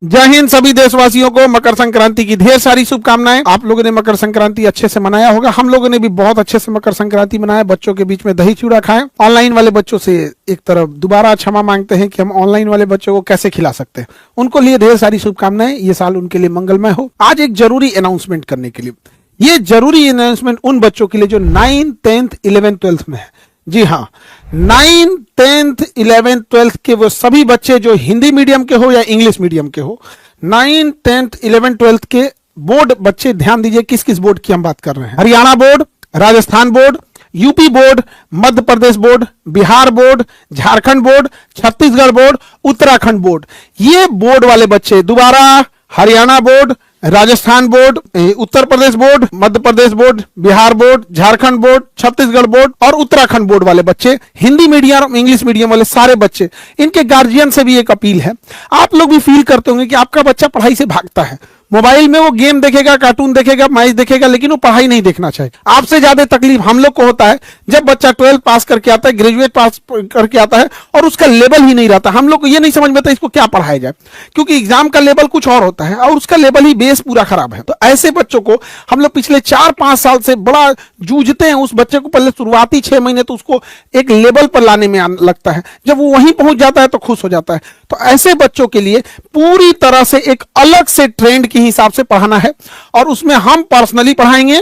जय हिंद सभी देशवासियों को मकर संक्रांति की ढेर सारी शुभकामनाएं। आप लोगों ने मकर संक्रांति अच्छे से मनाया होगा। हम लोगों ने भी बहुत अच्छे से मकर संक्रांति मनाया। बच्चों के बीच में दही चूड़ा खाएं। ऑनलाइन वाले बच्चों से एक तरफ दोबारा क्षमा मांगते हैं कि हम ऑनलाइन वाले बच्चों को कैसे खिला सकते हैं। उनको लिए ढेर सारी शुभकामनाएं। ये साल उनके लिए मंगलमय हो। आज एक जरूरी अनाउंसमेंट करने के लिए, ये जरूरी अनाउंसमेंट उन बच्चों के लिए जो 9th 10th 11th 12th में है। जी हाँ, 9th 10th 11th 12th के वो सभी बच्चे जो हिंदी मीडियम के हो या इंग्लिश मीडियम के हो, 9th 10th 11th 12th के बोर्ड बच्चे ध्यान दीजिए किस किस बोर्ड की हम बात कर रहे हैं। Haryana board, Rajasthan board, UP board, Madhya Pradesh board, Bihar board, Jharkhand board, Chhattisgarh board, Uttarakhand board. ये बोर्ड वाले बच्चे दोबारा Haryana board, Rajasthan board, Uttar Pradesh board, Madhya Pradesh board, Bihar board, Jharkhand board, Chhattisgarh board और उत्तराखंड बोर्ड वाले बच्चे, हिंदी मीडियम इंग्लिश मीडियम वाले सारे बच्चे, इनके गार्जियन से भी एक अपील है। आप लोग भी फील करते होंगे कि आपका बच्चा पढ़ाई से भागता है। मोबाइल में वो गेम देखेगा, कार्टून देखेगा, मैच देखेगा, लेकिन वो पढ़ाई नहीं देखना चाहिए। आपसे ज्यादा तकलीफ हम लोग को होता है जब बच्चा 12th पास करके आता है, ग्रेजुएट पास करके आता है और उसका लेवल ही नहीं रहता। हम लोग को ये नहीं समझ में आता इसको क्या पढ़ाया जाए, क्योंकि एग्जाम का लेवल कुछ और होता है और उसका लेवल ही बेस पूरा खराब है। तो ऐसे बच्चों को हम लोग पिछले 4-5 साल से बड़ा जूझते हैं। उस बच्चे को पहले शुरुआती 6 महीने तो उसको एक लेवल पर लाने में लगता है। जब वो वहीं पहुंच जाता है तो खुश हो जाता है। तो ऐसे बच्चों के लिए पूरी तरह से एक अलग से ट्रेंड के हिसाब से पढ़ाना है और उसमें हम पर्सनली पढ़ाएंगे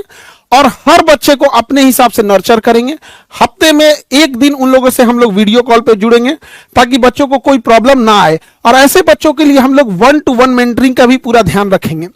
और हर बच्चे को अपने हिसाब से नर्चर करेंगे। हफ्ते में एक दिन उन लोगों से हम लोग वीडियो कॉल पे जुड़ेंगे ताकि बच्चों को कोई प्रॉब्लम ना आए। और ऐसे बच्चों के लिए हम लोग 1-to-1 मेंटरिंग का भी पूरा ध्यान रखेंगे।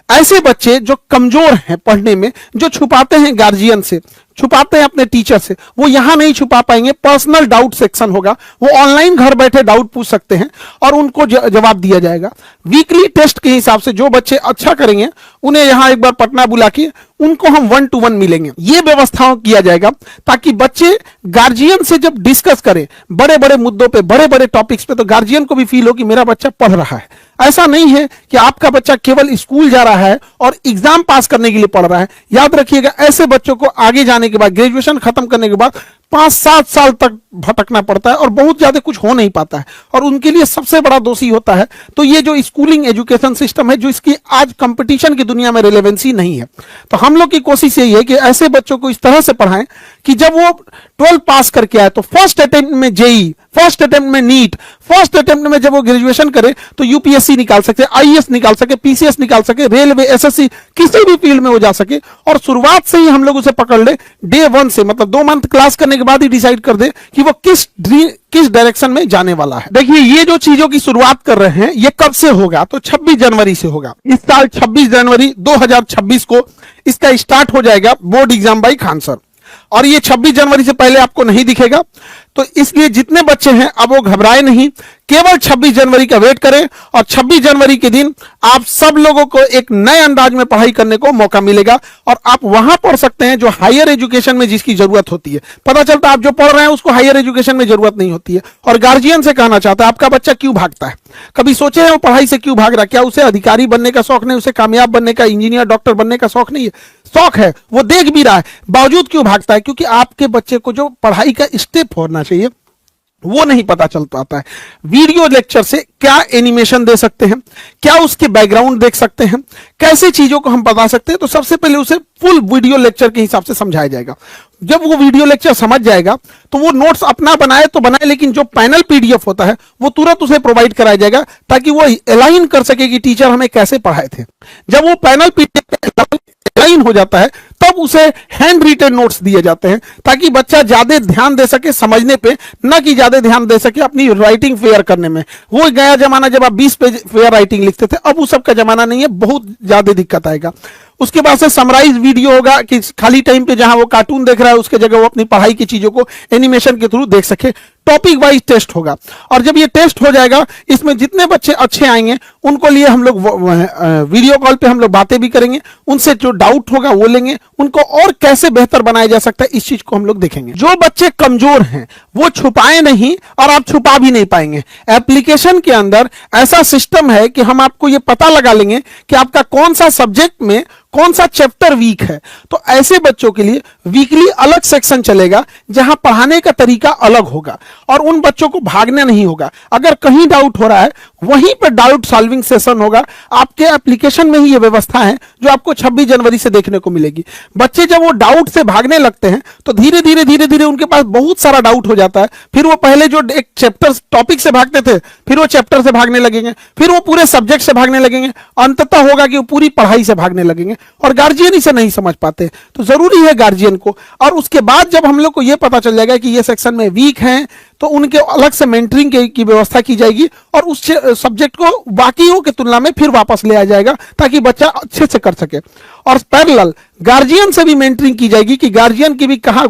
ऐसे बच्चे जो कमजोर हैं पढ़ने में, जो छुपाते हैं गार्जियन से, छुपाते हैं अपने टीचर से, वो यहां नहीं छुपा पाएंगे। पर्सनल डाउट सेक्शन होगा, वो ऑनलाइन घर बैठे डाउट पूछ सकते हैं और उनको जवाब दिया जाएगा। वीकली टेस्ट के हिसाब से जो बच्चे अच्छा करेंगे उन्हें यहां एक बार पटना बुला के उनको हम 1-to-1 मिलेंगे। ये व्यवस्थाओं किया जाएगा ताकि बच्चे गार्जियन से जब डिस्कस करें बड़े बड़े मुद्दों पे, बड़े बड़े टॉपिक्स पे, तो गार्जियन को भी फील हो कि मेरा बच्चा पढ़ रहा है। ऐसा नहीं है कि आपका बच्चा केवल स्कूल जा रहा है और एग्जाम पास करने के लिए पढ़ रहा है। याद रखिएगा, ऐसे बच्चों को आगे जाने के बाद, ग्रेजुएशन खत्म करने के बाद 5-7 साल तक भटकना पड़ता है और बहुत ज्यादा कुछ हो नहीं पाता है और उनके लिए सबसे बड़ा दोषी होता है। तो ये जो स्कूलिंग एजुकेशन सिस्टम है, जो इसकी आज कंपटीशन की दुनिया में रिलेवेंसी नहीं है, तो हम लोग की कोशिश यही है कि ऐसे बच्चों को इस तरह से पढ़ाएं कि जब वो 12th पास करके आए तो फर्स्ट अटेम्प्ट में जेई, फर्स्ट अटेम्प्ट में नीट, फर्स्ट अटेम्प्ट में जब वो ग्रेजुएशन करे तो यूपीएससी निकाल सके, आईएएस निकाल सके, पीसीएस निकाल सके, रेलवे, एसएससी, किसी भी फील्ड में वो जा सके। और शुरुआत से ही हम लोग उसे पकड़ ले, डे 1 से, मतलब 2 मंथ क्लास करने के बाद ही डिसाइड कर दे कि वो किस डायरेक्शन में जाने वाला है। देखिए, ये जो चीजों की शुरुआत कर रहे हैं ये कब से होगा, तो 26 जनवरी से होगा। इस साल 26 जनवरी 2026 को इसका स्टार्ट हो जाएगा board exam by Khan sir. और ये 26 जनवरी से पहले आपको नहीं दिखेगा, तो इसलिए जितने बच्चे हैं अब वो घबराए नहीं, केवल 26 जनवरी का वेट करें और 26 जनवरी के दिन आप सब लोगों को एक नए अंदाज में पढ़ाई करने को मौका मिलेगा और आप वहां पढ़ सकते हैं जो हायर एजुकेशन में जिसकी जरूरत होती है। पता चलता है आप जो पढ़ रहे हैं उसको हायर एजुकेशन में जरूरत नहीं होती है। और गार्जियन से कहना चाहता है, आपका बच्चा क्यों भागता है? कभी सोचे हैं वो पढ़ाई से क्यों भाग रहा है? क्या उसे अधिकारी बनने का शौक नहीं, उसे कामयाब बनने का, इंजीनियर, डॉक्टर बनने का शौक नहीं है? शौक है, वो देख भी रहा है, बावजूद क्यों भागता है? क्योंकि आपके बच्चे को जो पढ़ाई का स्टेप होना चाहिए वो नहीं पता चल पाता है। वीडियो लेक्चर से क्या एनिमेशन दे सकते हैं, क्या उसके बैकग्राउंड देख सकते हैं, कैसे चीजों को हम बता सकते हैं, तो सबसे पहले उसे फुल वीडियो लेक्चर के हिसाब से समझाया जाएगा। जब वो वीडियो लेक्चर समझ जाएगा तो वो नोट्स अपना बनाए तो बनाए, लेकिन जो पैनल पीडीएफ होता है वो तुरंत उसे प्रोवाइड कराया जाएगा ताकि वो अलाइन कर सके कि टीचर हमें कैसे पढ़ाए थे। जब वो पैनल पीडीएफ अलाइन हो जाता है तब उसे हैंड रिटन नोट्स दिए जाते हैं ताकि बच्चा ज्यादा ध्यान दे सके समझने पे, न कि ज्यादा ध्यान दे सके अपनी राइटिंग फेयर करने में। वो गया जमाना जब आप 20 पेज फेयर राइटिंग लिखते थे, अब वो सब का जमाना नहीं है, बहुत ज्यादा दिक्कत आएगा। उसके बाद से समराइज वीडियो होगा कि खाली टाइम पे जहां वो कार्टून देख रहा है उसके जगह वो अपनी पढ़ाई की चीजों को एनिमेशन के थ्रू देख सके। टॉपिक वाइज टेस्ट होगा और जब ये टेस्ट हो जाएगा इसमें जितने बच्चे अच्छे आएंगे उनको लिए हम लोग वीडियो कॉल पे हम लोग बातें भी करेंगे, उनसे जो डाउट होगा वो लेंगे, उनको और कैसे बेहतर बनाया जा सकता है इस चीज को हम लोग देखेंगे। जो बच्चे कमजोर हैं वो छुपाए नहीं और आप छुपा भी नहीं पाएंगे। एप्लीकेशन के अंदर ऐसा सिस्टम है कि हम आपको ये पता लगा लेंगे कि आपका कौन सा सब्जेक्ट में कौन सा चैप्टर वीक है। तो ऐसे बच्चों के लिए वीकली अलग सेक्शन चलेगा जहां पढ़ाने का तरीका अलग होगा और उन बच्चों को भागना नहीं होगा। अगर कहीं डाउट हो रहा है वहीं पर डाउट सॉल्विंग सेशन होगा। आपके एप्लीकेशन में ही ये व्यवस्था है जो आपको 26 जनवरी से देखने को मिलेगी। बच्चे जब वो डाउट से भागने लगते हैं तो धीरे धीरे धीरे धीरे उनके पास बहुत सारा डाउट हो जाता है। फिर वो पहले जो एक चैप्टर टॉपिक से भागते थे फिर वो चैप्टर से भागने लगेंगे, फिर वो पूरे सब्जेक्ट से भागने लगेंगे, अंततः होगा कि वो पूरी पढ़ाई से भागने लगेंगे और गार्जियन इसे नहीं समझ पाते। तो जरूरी है गार्जियन को, और उसके बाद जब हम लोग को यह पता चल जाएगा कि ये सेक्शन में वीक हैं तो उनके अलग से मेंटरिंग की व्यवस्था की जाएगी और उस सब्जेक्ट को बाकियों की तुलना में फिर वापस ले आ जाएगा ताकि बच्चा अच्छे से कर सके। और पैरेलल गार्जियन से भी मेंटरिंग की जाएगी कि गार्जियन की भी कहां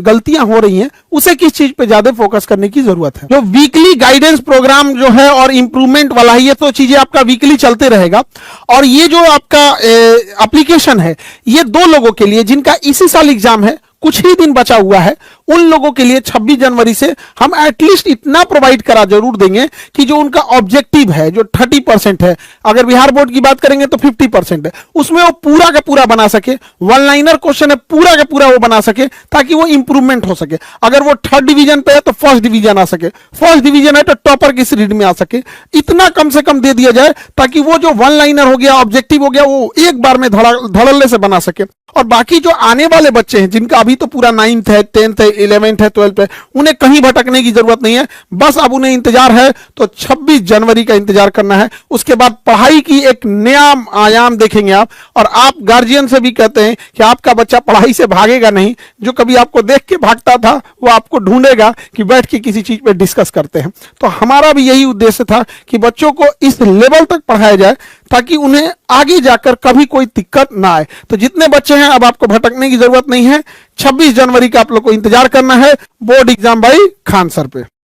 गलतियां हो रही हैं, उसे किस चीज पे ज्यादा फोकस करने की जरूरत है। जो वीकली गाइडेंस प्रोग्राम जो है और इंप्रूवमेंट वाला है, ये तो चीजें आपका वीकली चलते रहेगा। और ये जो आपका एप्लीकेशन है ये 2 लोगों के लिए जिनका इसी साल एग्जाम है, कुछ ही दिन बचा हुआ है, उन लोगों के लिए 26 जनवरी से हम एटलीस्ट इतना प्रोवाइड करा जरूर देंगे कि जो उनका ऑब्जेक्टिव है जो 30% है, अगर बिहार बोर्ड की बात करेंगे तो 50% है, उसमें वो पूरा का पूरा बना सके। वन लाइनर क्वेश्चन है, पूरा का पूरा वो बना सके ताकि वो इंप्रूवमेंट हो सके। अगर वो 3rd डिवीजन पे है तो 1st डिवीजन आ सके, 1st डिवीजन है तो टॉपर की सीरीज में आ सके। इतना कम से कम दे दिया जाए ताकि वो जो वन लाइनर हो गया, ऑब्जेक्टिव हो गया, वो एक बार में धड़ल्ले से बना सके। और बाकी जो आने वाले बच्चे हैं जिनका अभी तो पूरा 9th है, 10th है, 11th है, 12th है, उन्हें कहीं भटकने की जरूरत नहीं है। बस अब उन्हें इंतजार है तो 26 जनवरी का इंतजार करना है। उसके बाद पढ़ाई की एक नया आयाम देखेंगे आप। और आप गार्जियन से भी कहते हैं कि आपका बच्चा पढ़ाई से भागेगा नहीं, जो कभी आपको देख के भागता था वो आपको ढूंढेगा कि बैठ के किसी चीज पे डिस्कस करते हैं। तो हमारा भी यही उद्देश्य था कि बच्चों को इस लेवल तक पढ़ाया जाए ताकि उन्हें आगे जाकर कभी कोई दिक्कत ना आए। तो जितने बच्चे हैं अब आपको भटकने की जरूरत नहीं है। 26 जनवरी का आप लोग को इंतजार करना है board exam by Khan sir पे।